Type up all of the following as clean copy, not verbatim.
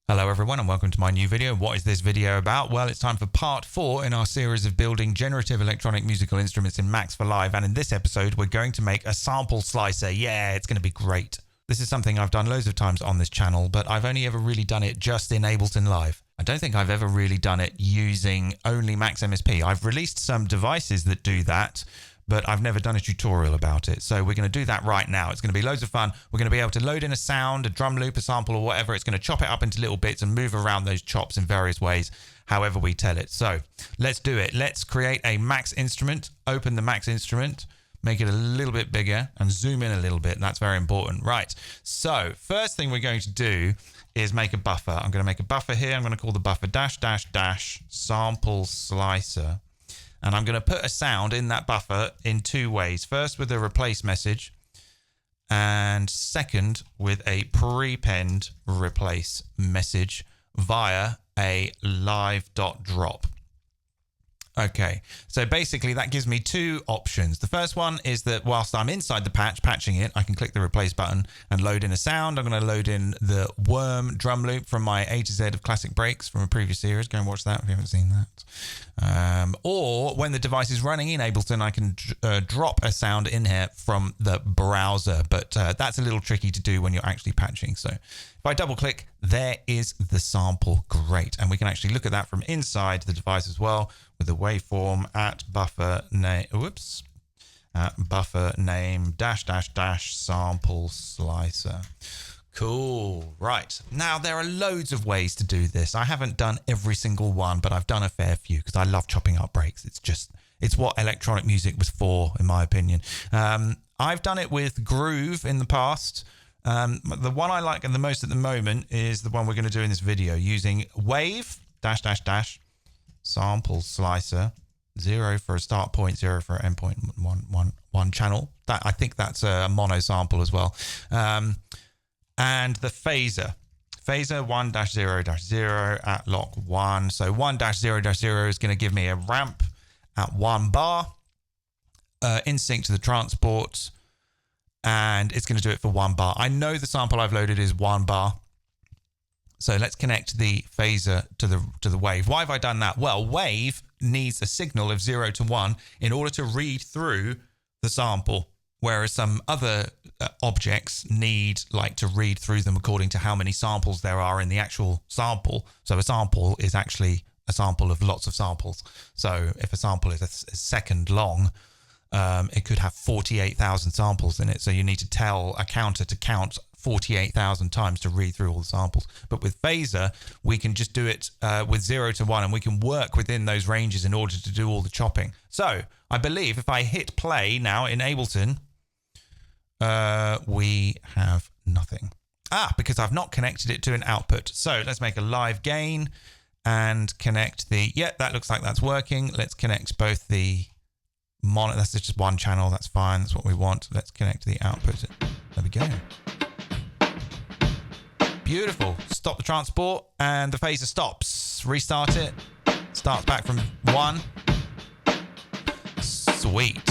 Hello everyone and welcome to my new video. What is this video about? Well, it's time for part 4 in our series of building generative electronic musical instruments in Max for Live, and in this episode we're going to make a sample slicer. Yeah, it's going to be great. This is something I've done loads of times on this channel, but I've only ever really done it just in Ableton Live. I don't think I've ever really done it using only MaxMSP. I've released some devices that do that, but I've never done a tutorial about it. So we're going to do that right now. It's going to be loads of fun. We're going to be able to load in a sound, a drum loop, a sample or whatever. It's going to chop it up into little bits and move around those chops in various ways, however we tell it. So let's do it. Let's create a Max instrument, open the Max instrument, make it a little bit bigger and zoom in a little bit. That's very important. Right. So first thing we're going to do is make a buffer. I'm going to make a buffer here. I'm going to call the buffer -- sample slicer. And I'm going to put a sound in that buffer in two ways. First with a replace message, and second with a prepend replace message via a live.drop. Okay, so basically that gives me two options. The first one is that whilst I'm inside the patch, patching it, I can click the replace button and load in a sound. I'm going to load in the worm drum loop from my A to Z of classic breaks from a previous series. Go and watch that if you haven't seen that. Or when the device is running in Ableton, I can drop a sound in here from the browser, but that's a little tricky to do when you're actually patching. So if I double click, there is the sample. Great. And we can actually look at that from inside the device as well with the waveform at buffer name, buffer name -- sample slicer. Cool. Right. Now there are loads of ways to do this. I haven't done every single one, but I've done a fair few because I love chopping up breaks. It's what electronic music was for, in my opinion. I've done it with Groove in the past. The one I like the most at the moment is the one we're going to do in this video using wave -- sample slicer, 0 for a start point, 0 for an end point, one channel. That I think that's a mono sample as well. And the phaser 1-0-0 at lock 1. So 1-0-0 is going to give me a ramp at 1 bar, in sync to the transport, and it's going to do it for 1 bar. I know the sample I've loaded is 1 bar. So let's connect the phaser to the wave. Why have I done that? Well, wave needs a signal of 0 to 1 in order to read through the sample, whereas some other objects need to read through them according to how many samples there are in the actual sample. So a sample is actually a sample of lots of samples. So if a sample is a second long, it could have 48,000 samples in it. So you need to tell a counter to count 48,000 times to read through all the samples. But with phaser, we can just do it with 0 to 1, and we can work within those ranges in order to do all the chopping. So I believe if I hit play now in Ableton, we have nothing. Because I've not connected it to an output. So let's make a live gain and connect the, that looks like that's working. Let's connect both the mono, that's just one channel, that's fine, that's what we want. Let's connect the output. There we go. Beautiful. Stop the transport and the phaser stops. Restart it. Starts back from 1. Sweet.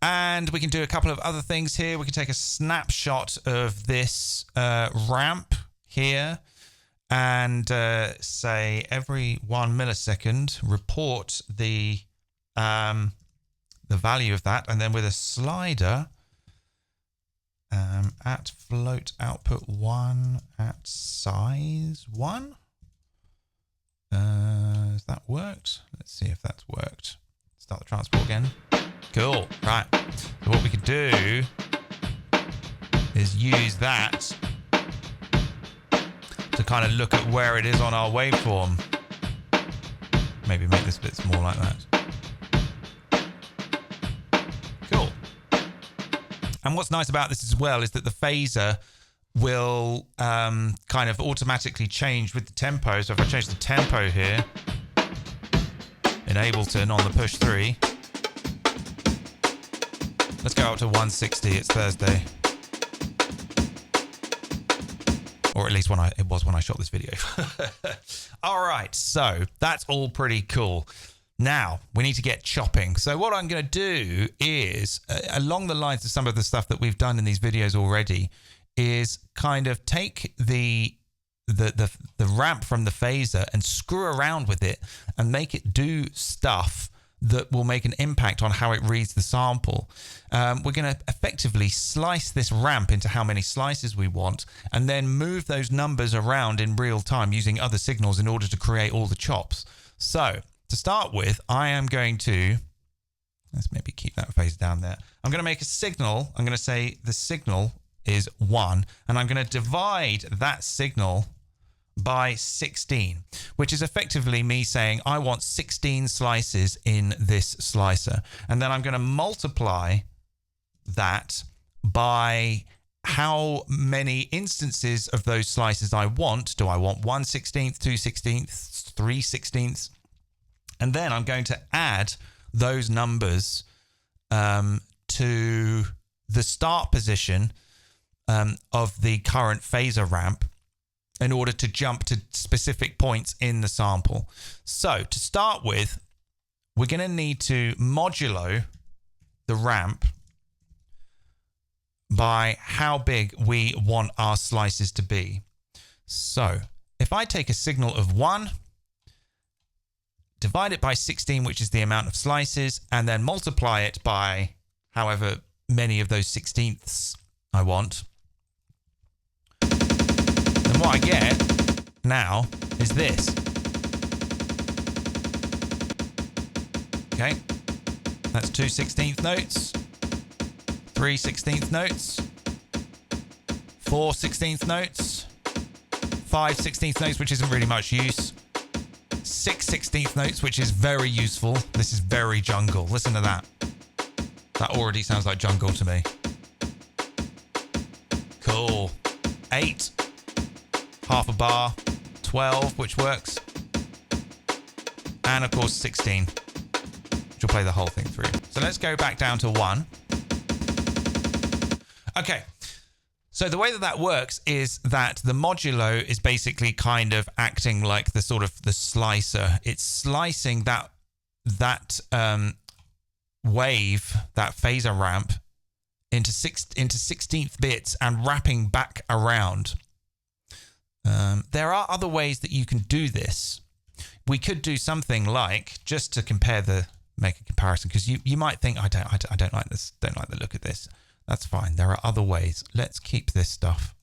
And we can do a couple of other things here. We can take a snapshot of this ramp here and say every 1 millisecond report the value of that, and then with a slider at float output 1 at size 1. Has that worked? Let's see if that's worked. Start the transport again. Cool. Right. So what we could do is use that to kind of look at where it is on our waveform. Maybe make this a bit more like that. Cool. And what's nice about this as well is that the phaser will kind of automatically change with the tempo. So if I change the tempo here in Ableton on the push 3, let's go up to 160. It's Thursday. Or at least it was when I shot this video. All right, so that's all pretty cool. Now, we need to get chopping. So what I'm going to do is, along the lines of some of the stuff that we've done in these videos already, is kind of take the ramp from the phaser and screw around with it and make it do stuff that will make an impact on how it reads the sample. We're going to effectively slice this ramp into how many slices we want and then move those numbers around in real time using other signals in order to create all the chops. So to start with, I am going to, let's maybe keep that phaser down there. I'm going to make a signal. I'm going to say the signal is 1, and I'm going to divide that signal by 16, which is effectively me saying I want 16 slices in this slicer. And then I'm going to multiply that by how many instances of those slices I want. Do I want 1/16, 2/16, 3/16? And then I'm going to add those numbers to the start position of the current phaser ramp in order to jump to specific points in the sample. So to start with, we're going to need to modulo the ramp by how big we want our slices to be. So if I take a signal of 1, divide it by 16, which is the amount of slices, and then multiply it by however many of those 16ths I want, then what I get now is this. Okay, that's 2 16th notes, 3 16th notes, 4 16th notes, 5 16th notes, which isn't really much use, 6 16th notes, which is very useful. This is very jungle. Listen to that. That already sounds like jungle to me. Cool. 8. Half a bar. 12, which works. And of course 16, which will play the whole thing through. So let's go back down to 1. Okay. So the way that that works is that the modulo is basically kind of acting like the sort of the slicer. It's slicing that wave, that phaser ramp, into 16th bits and wrapping back around. There are other ways that you can do this. We could do something like, just to make a comparison, because you might think I don't like this, don't like the look of this. That's fine. There are other ways. Let's keep this stuff.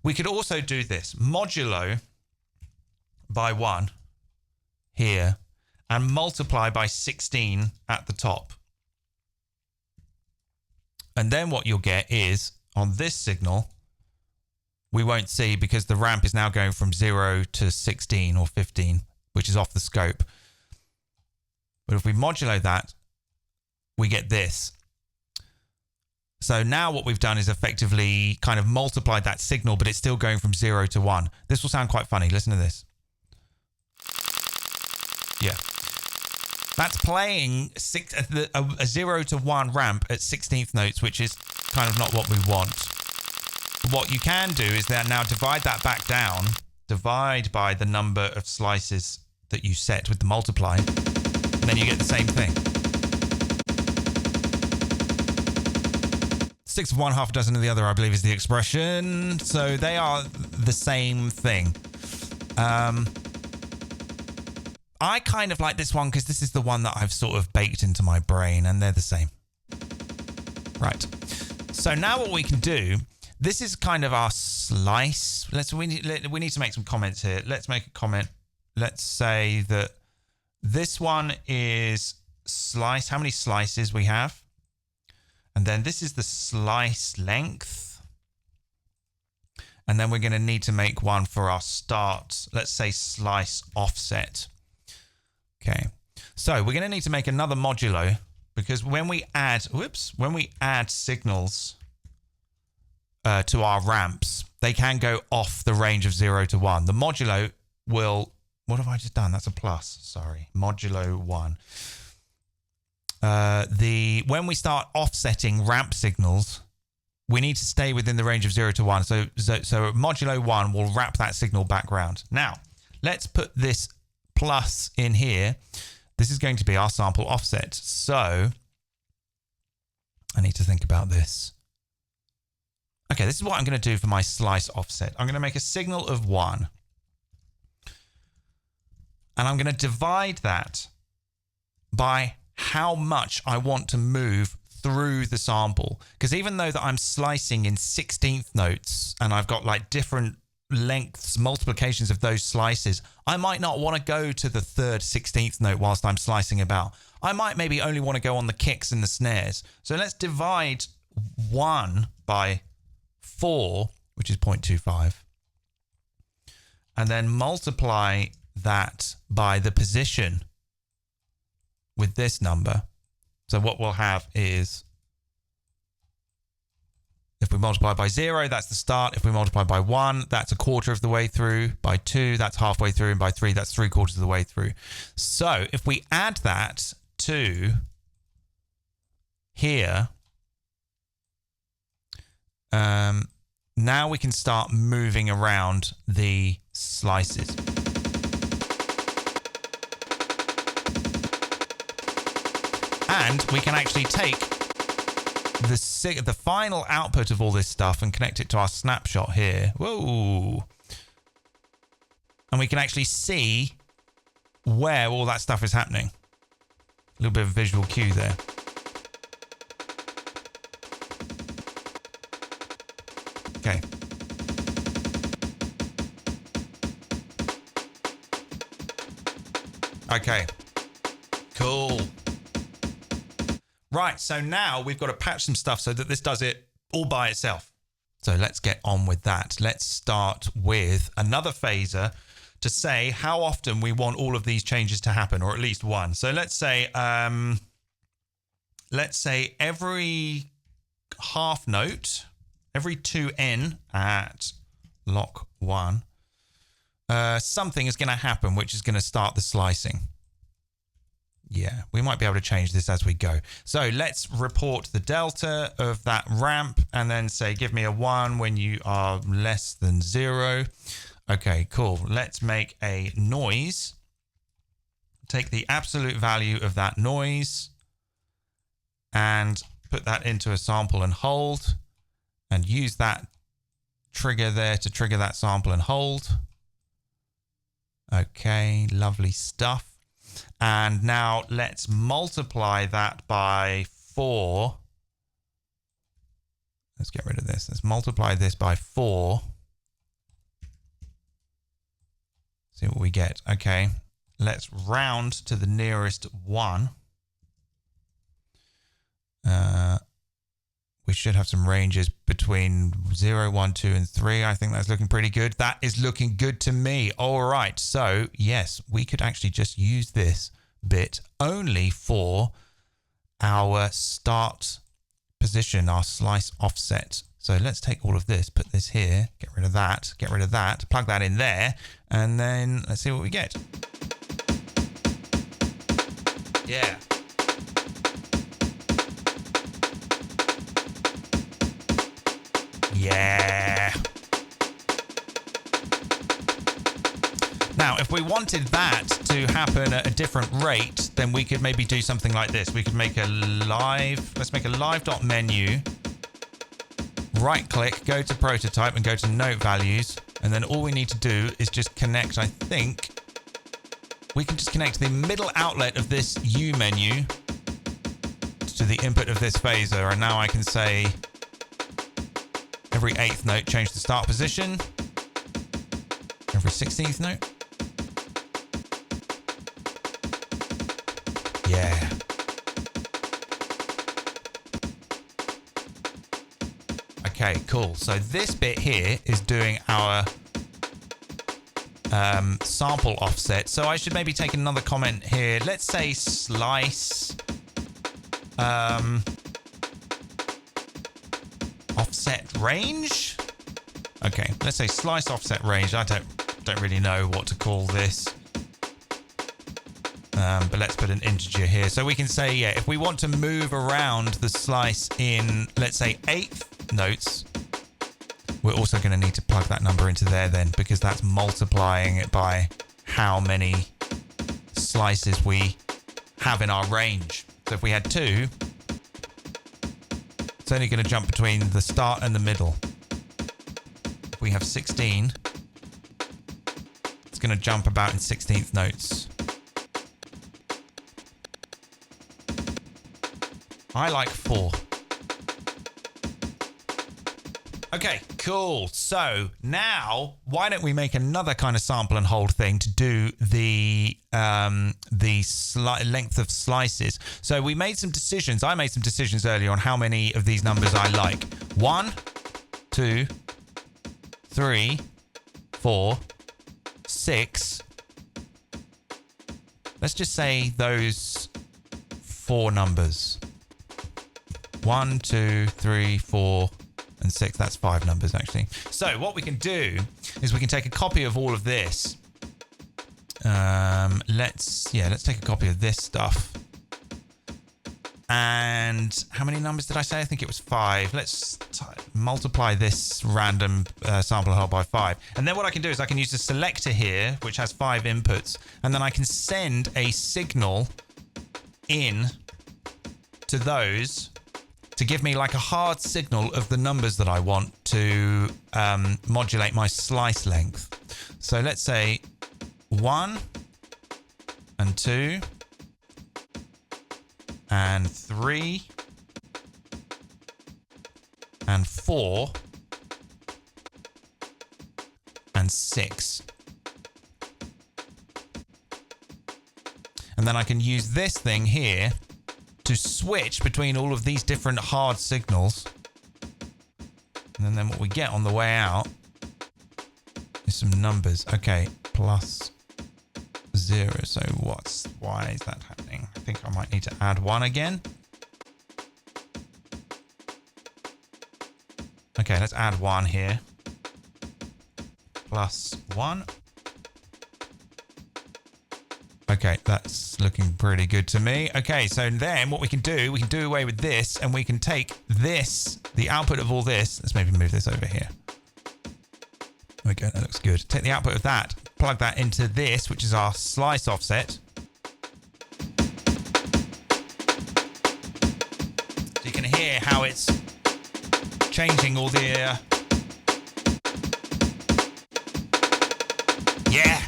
We could also do this. Modulo by 1 here and multiply by 16 at the top. And then what you'll get is, on this signal, we won't see because the ramp is now going from 0 to 16 or 15, which is off the scope. But if we modulo that, we get this. So now what we've done is effectively kind of multiplied that signal, but it's still going from 0 to 1. This will sound quite funny. Listen to this. Yeah. That's playing a 0 to 1 ramp at 16th notes, which is kind of not what we want. What you can do is then now divide that back down, divide by the number of slices that you set with the multiply, and then you get the same thing. 6 of one, half a dozen of the other, I believe is the expression. So they are the same thing. I kind of like this one because this is the one that I've sort of baked into my brain, and they're the same. Right. So now what we can do, this is kind of our slice. We need to make some comments here. Let's make a comment. Let's say that this one is slice, how many slices we have. And then this is the slice length. And then we're going to need to make one for our start. Let's say slice offset. Okay. So we're going to need to make another modulo because when we add signals to our ramps, they can go off the range of 0 to 1. The modulo will, what have I just done? That's a plus. Sorry. Modulo 1. When we start offsetting ramp signals, we need to stay within the range of 0 to 1. So modulo 1 will wrap that signal back round. Now, let's put this plus in here, this is going to be our sample offset. So I need to think about this. Okay, this is what I'm going to do for my slice offset. I'm going to make a signal of 1. And I'm going to divide that by how much I want to move through the sample. Because even though that I'm slicing in 16th notes and I've got like different lengths, multiplications of those slices, I might not want to go to the 3rd 16th note whilst I'm slicing about. I might maybe only want to go on the kicks and the snares. So let's divide 1 by 4, which is 0.25, and then multiply that by the position with this number. So what we'll have is, if we multiply by 0, that's the start. If we multiply by 1, that's a quarter of the way through. By 2, that's halfway through. And by 3, that's 3/4 of the way through. So if we add that to here, now we can start moving around the slices. And we can actually take the final output of all this stuff and connect it to our snapshot here. Whoa. And we can actually see where all that stuff is happening. A little bit of visual cue there. Okay. Okay. Cool. Right, so now we've got to patch some stuff so that this does it all by itself. So let's get on with that. Let's start with another phaser to say how often we want all of these changes to happen, or at least one. So let's say every half note, every 2N at lock 1, something is going to happen which is going to start the slicing. Yeah, we might be able to change this as we go. So let's report the delta of that ramp and then say, give me a 1 when you are less than 0. Okay, cool. Let's make a noise. Take the absolute value of that noise and put that into a sample and hold, and use that trigger there to trigger that sample and hold. Okay, lovely stuff. And now let's multiply that by 4. Let's get rid of this. Let's multiply this by 4. See what we get. Okay, let's round to the nearest 1. We should have some ranges between 0, 1, 2, and 3. I think that's looking pretty good. That is looking good to me. All right. So, yes, we could actually just use this bit only for our start position, our slice offset. So let's take all of this, put this here, get rid of that, plug that in there, and then let's see what we get. Yeah. Yeah. Now, if we wanted that to happen at a different rate, then we could maybe do something like this. We could make a live, let's make a live.menu, right click, go to prototype and go to note values. And then all we need to do is just connect, I think, we can just connect the middle outlet of this U menu to the input of this phaser. And now I can say, every 8th note, change the start position. Every 16th note. Yeah. Okay, cool. So this bit here is doing our sample offset. So I should maybe take another comment here. Let's say slice offset range. Okay, let's say slice offset range. I don't really know what to call this. But let's put an integer here. So we can say, yeah, if we want to move around the slice in, let's say, 8th notes, we're also going to need to plug that number into there then, because that's multiplying it by how many slices we have in our range. So if we had 2, it's only going to jump between the start and the middle. If we have 16, it's going to jump about in 16th notes. I like 4. Okay, cool. So now, why don't we make another kind of sample and hold thing to do the length of slices. So we made some decisions. I made some decisions earlier on how many of these numbers I like. 1, 2, 3, 4, 6. Let's just say those 4 numbers. 1, 2, 3, 4, and 6. That's 5 numbers, actually. So what we can do is we can take a copy of all of this. Let's take a copy of this stuff. And how many numbers did I say? I think it was 5. Let's multiply this random sample hold by 5. And then what I can do is I can use the selector here, which has 5 inputs, and then I can send a signal in to those to give me like a hard signal of the numbers that I want to modulate my slice length. So let's say 1 and 2 and 3 and 4 and 6. And then I can use this thing here to switch between all of these different hard signals. And then what we get on the way out is some numbers. Okay, plus 0. So why is that happening? I think I might need to add 1 again. Okay, let's add 1 here. Plus 1. Okay, that's looking pretty good to me. Okay, so then what we can do away with this, and we can take this, the output of all this. Let's maybe move this over here. There we go, that looks good. Take the output of that, plug that into this, which is our slice offset. So you can hear how it's changing all the... Yeah!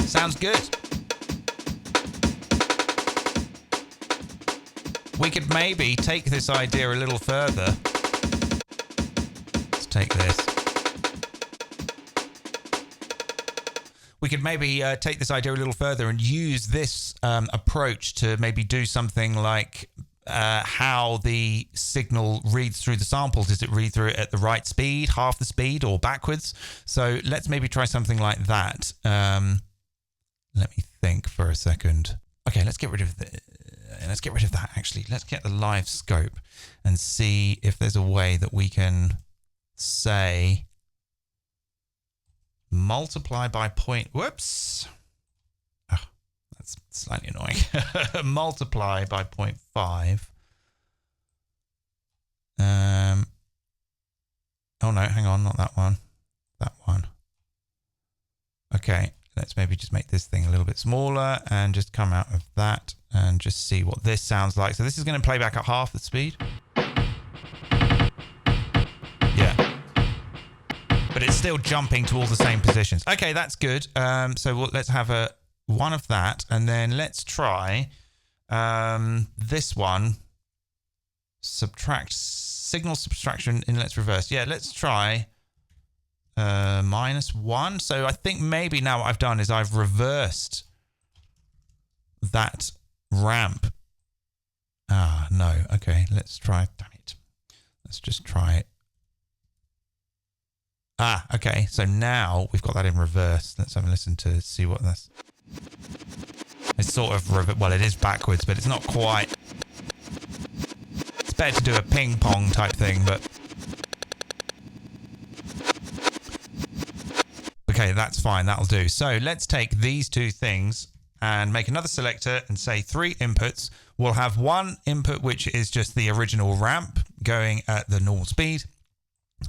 Sounds good. We could maybe take this idea a little further. Let's take this. We could maybe take this idea a little further and use this approach to maybe do something like how the signal reads through the sample. Does it read through it at the right speed, half the speed, or backwards? So let's maybe try something like that. Let me think for a second. Okay, let's get rid of that actually. Let's get the live scope and see if there's a way that we can say multiply by point. Whoops. Oh, that's slightly annoying. Multiply by 0.5. Oh no, hang on, not that one. That one. Okay. Let's maybe just make this thing a little bit smaller and just come out of that and just see what this sounds like. So this is going to play back at half the speed. Yeah. But it's still jumping to all the same positions. Okay, that's good. So let's have one of that. And then let's try this one. Signal subtraction in let's reverse. Yeah, let's try... -1. So I think maybe now what I've done is I've reversed that ramp. Ah, no. Okay, let's try. Damn it. Let's just try it. Ah, okay. So now we've got that in reverse. Let's have a listen to see what that's. It's sort of, well, it is backwards, but it's not quite. It's better to do a ping pong type thing, but. Okay, that's fine. That'll do. So let's take these two things and make another selector and say 3 inputs. We'll have one input, which is just the original ramp, going at the normal speed.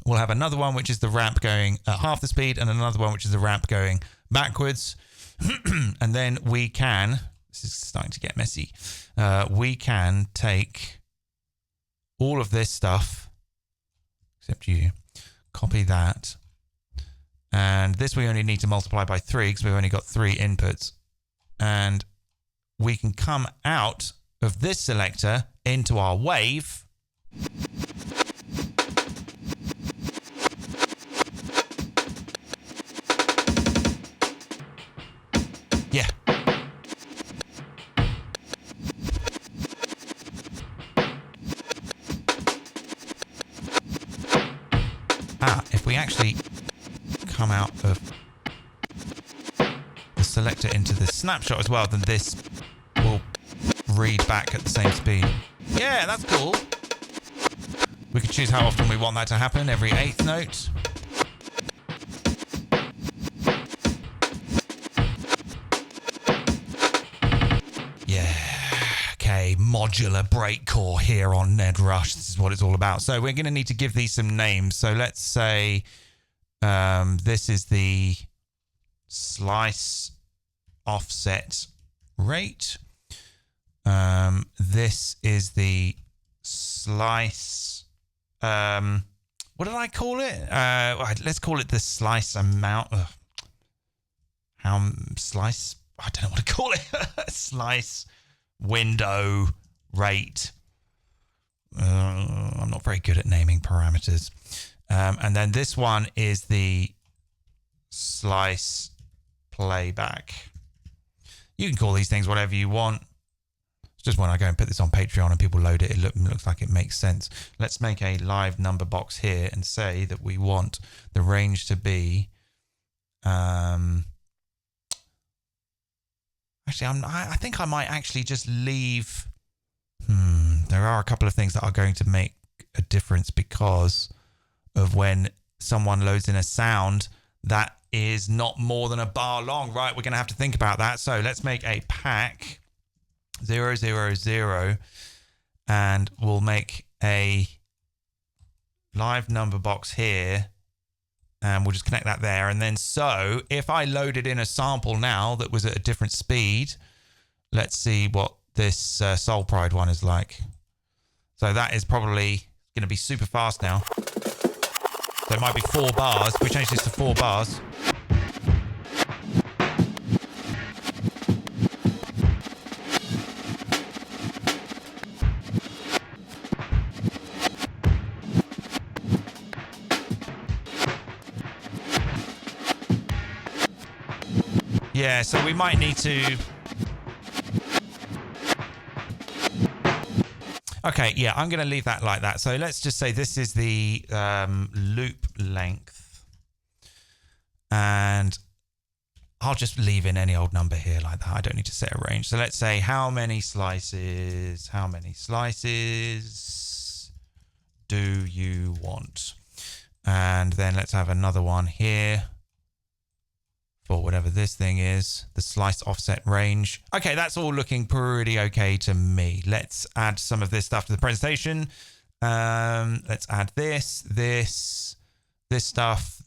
We'll have another one, which is the ramp going at half the speed, and another one, which is the ramp going backwards. And then we can, this is starting to get messy, we can take all of this stuff, except you, copy that. And this we only need to multiply by 3 because we've only got 3 inputs. And we can come out of this selector into our wave. Yeah. If we actually come out of the selector into the snapshot as well, then this will read back at the same speed. Yeah, that's cool. We can choose how often we want that to happen, every 8th note. Yeah, okay, modular breakcore here on Ned Rush. This is what it's all about. So we're going to need to give these some names. So let's say this is the slice offset rate. This is the slice, what did I call it? Let's call it the slice amount. Slice, I don't know what to call it. Slice window rate. I'm not very good at naming parameters. And then this one is the slice playback. You can call these things whatever you want. It's just when I go and put this on Patreon and people load it, it looks like it makes sense. Let's make a live number box here and say that we want the range to be... Actually, I think I might actually just leave... There are a couple of things that are going to make a difference because of when someone loads in a sound that is not more than a bar long, right? We're going to have to think about that. So let's make a pack 000 and we'll make a live number box here and we'll just connect that there. And then so if I loaded in a sample now that was at a different speed, let's see what this Soul Pride one is like. So that is probably going to be super fast now. So it might be 4 bars. We change this to 4 bars. Yeah, so we might need to... Okay, yeah, I'm going to leave that like that. So let's just say this is the loop length. And I'll just leave in any old number here like that. I don't need to set a range. So let's say how many slices do you want? And then let's have another one here for whatever this thing is, the slice offset range. Okay, that's all looking pretty okay to me. Let's add some of this stuff to the presentation. Let's add this stuff,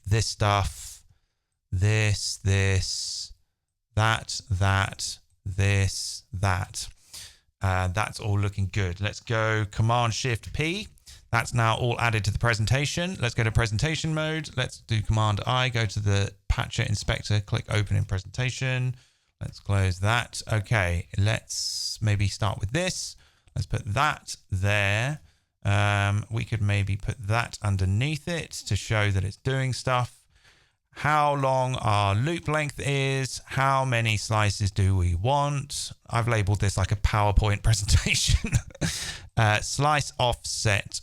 that. That's all looking good. Let's go Command-Shift-P. That's now all added to the presentation. Let's go to presentation mode. Let's do Command-I, go to the Patcher Inspector, click Open in Presentation. Let's close that. Okay, let's maybe start with this. Let's put that there. We could maybe put that underneath it to show that it's doing stuff. How long our loop length is. How many slices do we want? I've labeled this like a PowerPoint presentation. Slice offset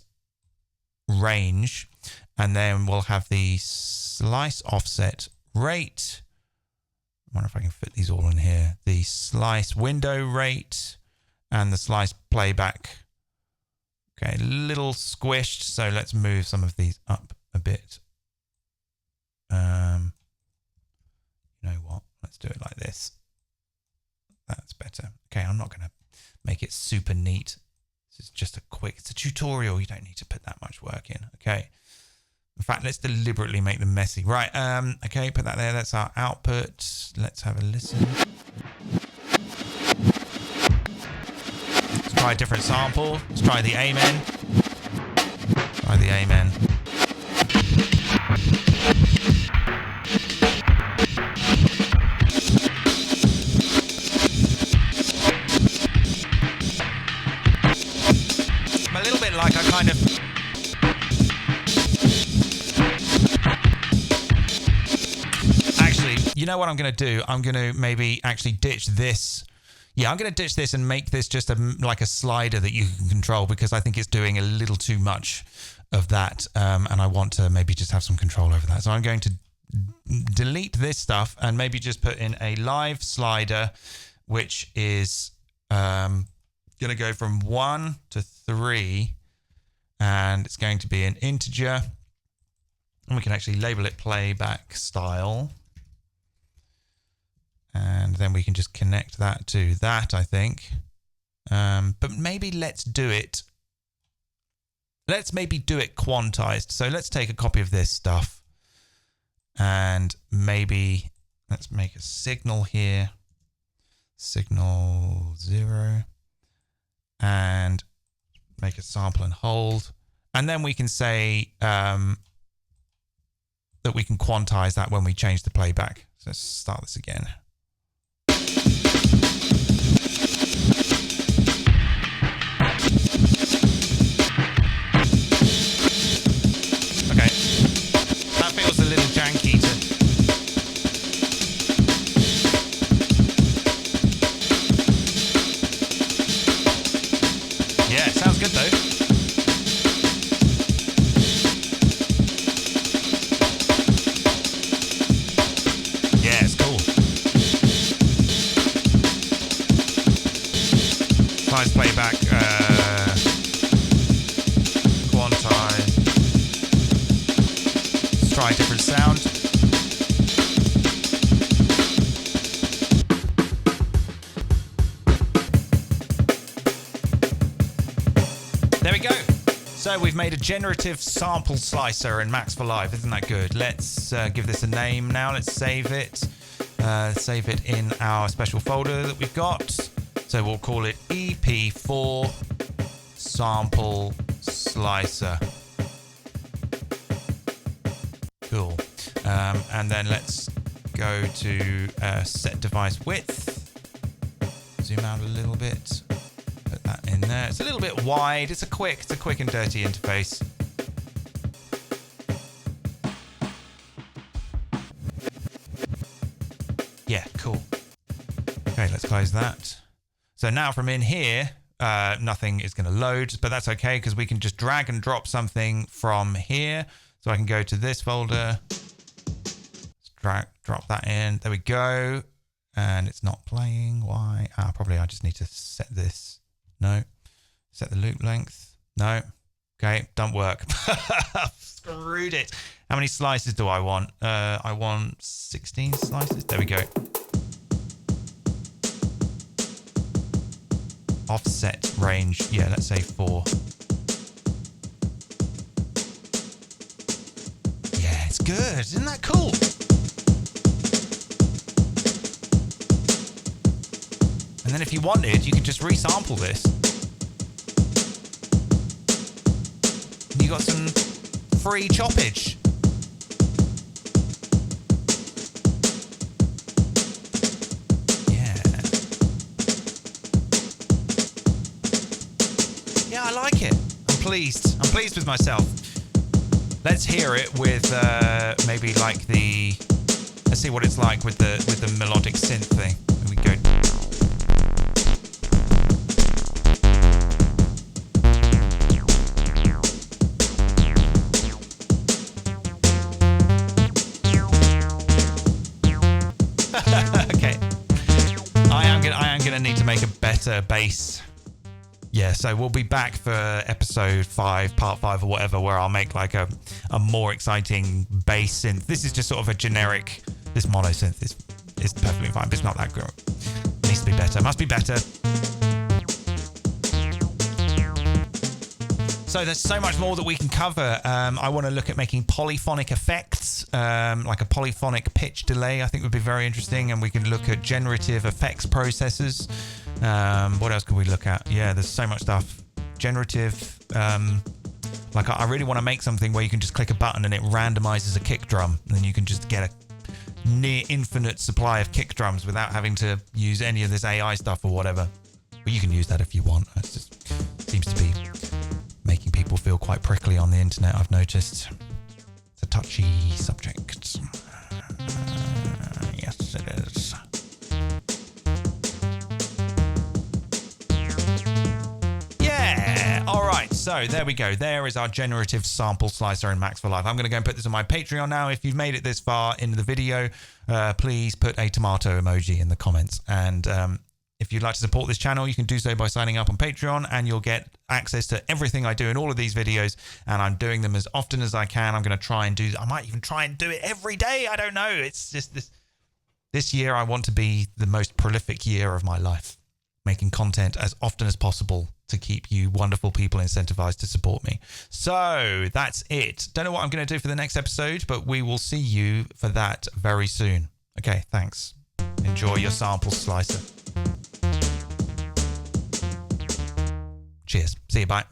range, and then we'll have the slice offset rate. I wonder if I can fit these all in here. The slice window rate and the slice playback. Okay, a little squished, so let's move some of these up a bit. You know what? Let's do it like this. That's better. Okay, I'm not going to make it super neat. This is just it's a tutorial. You don't need to put that much work in. Okay. In fact, let's deliberately make them messy. Right. Okay, put that there. That's our output. Let's have a listen. Let's try a different sample. Let's try the Amen. Try the Amen. I'm a little bit like I kind of... You know what I'm going to do? I'm going to maybe actually ditch this. Yeah, I'm going to ditch this and make this just like a slider that you can control, because I think it's doing a little too much of that. And I want to maybe just have some control over that. So I'm going to delete this stuff and maybe just put in a live slider, which is going to go from 1 to 3. And it's going to be an integer. And we can actually label it playback style. And then we can just connect that to that, I think. But maybe let's do it. Let's maybe do it quantized. So let's take a copy of this stuff. And maybe let's make a signal here. Signal 0. And make a sample and hold. And then we can say that we can quantize that when we change the playback. So let's start this again. Okay, that feels a little janky to... Yeah, it sounds good though. Yeah, it's cool. Size playback, quantize. Let's try a different sound. There we go. So we've made a generative sample slicer in Max for Live. Isn't that good? Let's give this a name now. Let's save it. Save it in our special folder that we've got. So we'll call it EP4 sample slicer. Cool. And then let's go to set device width. Zoom out a little bit. Put that in there. It's a little bit wide. It's a quick and dirty interface. Yeah, cool. Okay, let's close that. So now from in here, nothing is going to load, but that's okay because we can just drag and drop something from here. So I can go to this folder, drop that in. There we go. And it's not playing. Why? Probably I just need to set this. No. Set the loop length. No. Okay, don't work. Screwed it. How many slices do I want? I want 16 slices. There we go. Offset range. Yeah, let's say 4. Yeah, it's good. Isn't that cool? And then if you wanted, you could just resample this. You got some free choppage. Yeah. Yeah, I like it. I'm pleased. I'm pleased with myself. Let's hear it with maybe like the. Let's see what it's like with the melodic synth thing. Here we go. Okay, I am gonna need to make a better bass. Yeah, so we'll be back for episode 5, part 5 or whatever, where I'll make like a more exciting bass synth. This is just sort of a generic. This mono synth is perfectly fine, but it's not that good. It needs to be better. Must be better. So there's so much more that we can cover. I want to look at making polyphonic effects, like a polyphonic pitch delay, I think would be very interesting. And we can look at generative effects processors. What else can we look at? Yeah, there's so much stuff. Generative, like I really want to make something where you can just click a button and it randomizes a kick drum. And then you can just get a near infinite supply of kick drums without having to use any of this AI stuff or whatever. But you can use that if you want. It just seems to be making people feel quite prickly on the internet, I've noticed. It's a touchy subject. Yes, it is. Yeah! All right, so there we go. There is our generative sample slicer in Max for Live. I'm going to go and put this on my Patreon now. If you've made it this far into the video, please put a tomato emoji in the comments. And if you'd like to support this channel, you can do so by signing up on Patreon, and you'll get access to everything I do in all of these videos, and I'm doing them as often as I can. I'm going to try and I might even try and do it every day. I don't know. It's just this year I want to be the most prolific year of my life, making content as often as possible to keep you wonderful people incentivized to support me. So that's it. Don't know what I'm going to do for the next episode, but we will see you for that very soon. Okay, thanks. Enjoy your sample slicer. Cheers. See you. Bye.